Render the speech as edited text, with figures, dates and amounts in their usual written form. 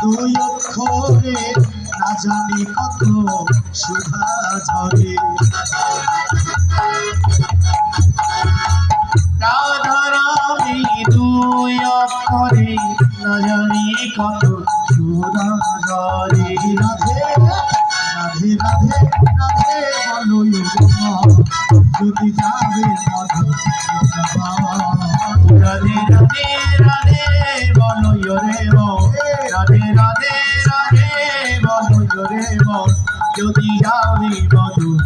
দুই অক্ষরে না জানি কত সুধা ঝরে রাধারামে দুই অক্ষরে না জানি কত সুধা ঝরে রাধে রাধে রাধে রাধে বলো যদি যাবে রাধে রাধে রাধে বলো রে রাধে রাধে রাধে বলো রে যদি যাবে মধুর